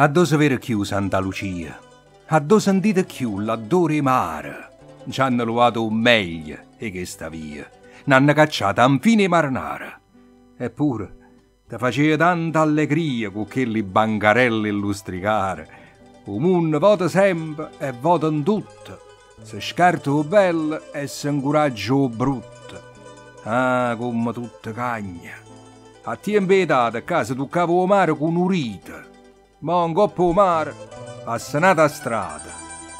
Addo sapere chiù Santa Lucia, addo sentite chiù l'adore mare, ci hanno lovato meglio e che sta via, n'hanno cacciata un fine marinara. Eppure, te faceva tanta allegria con quelli bancarelli illustricare, il mondo vota sempre e vota in tutto, se scarto bello e se incoraggio brutto. Ah, come tutta cagna. A tempo età a casa toccavo mare con urita. Ma un coppo mare, assenata a strada,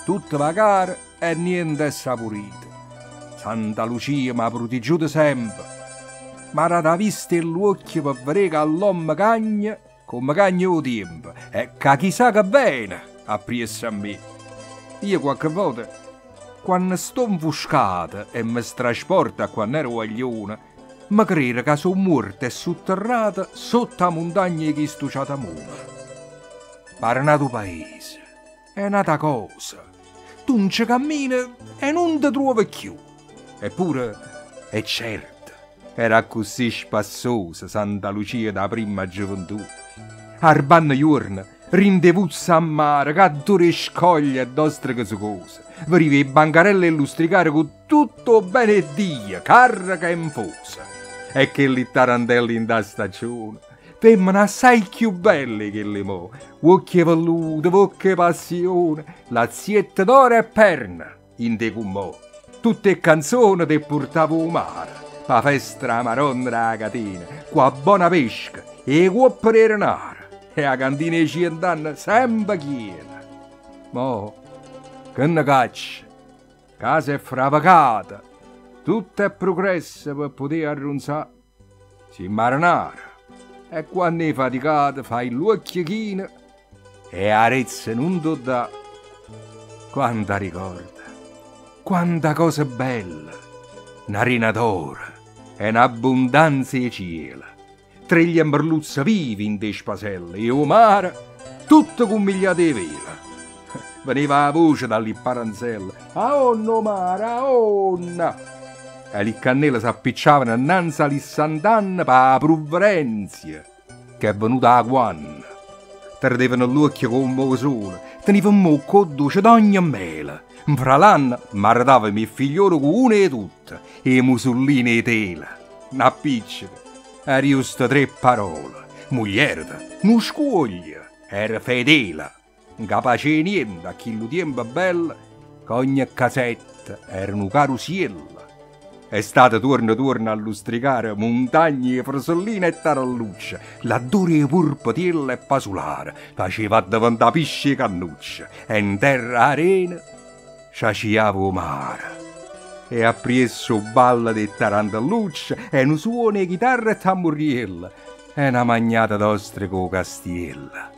tutta vagare e niente è saporito. Santa Lucia mi ha proteggiuto sempre, ma era da vista l'occhio per vedere che all'uomo cagna come cagna o tempo e che chissà che bene ha preso a me. Io qualche volta, quando sto infuscata e mi trasporta quando ero guaglione, mi credo che sono morta e sotterrata sotto la montagna che sto ciatamone. Pare nato paese, è nata cosa. Tu non ci cammini e non ti trovi più. Eppure, è certo, era così spassosa Santa Lucia da prima gioventù. Arbanno giorno, rindevuzza a mare, cattore scoglie e dostre che su cose. Veniva i bancarelli a lustricare con tutto bene e Dio, carica e infusa. E che li tarantelli in da stagione. Femmine assai più belle che le mo, occhi velluti, bocche passione, laziette d'oro e perna, in te con mo. Tutte canzoni te portavo a mare, pa festa maronna la catena, qua buona pesca, e qua per renare, e a cantina di 100 anni sempre chiena. Mo, che ne caccia, casa è fravacata, tutto è progresso per poter arronzare, si marinare. E quando è faticato fai l'occhio chino e arezza non ti dà. Quanta ricorda, quanta cosa bella, una rina d'oro e un'abbondanza di cielo, tre gli merluzzi vivi in te spaselle e o mare, tutto conmigliato di vela. Veniva la voce dalle paranzelle, a onno mare, a onna! E le cannelle si appicciavano innanzi alle Sant'Anna per la provvidenza che è venuta a guanna. Tardevano l'occhio come il sole, tenevamo un codduce d'ogni mela. Fra l'anno maritava i miei figlioli con una e tutte, e i musolini e tela. Una piccica, era giusto 3 parole. Muglierde, non scuoglia, era fedele. Capace di niente a chi lo tempo bello, che ogni casetta era un carusiello. Estate torna a lustricare montagne e frasolline e tarallucce, l'adore e purpatiella e pasolare, faceva davanti a pisce e cannucce, e in terra arena sciaciava mare. E a presso balla di tarantellucce, e un suono di chitarra e tamburiella, e una magnata d'ostre con castiella.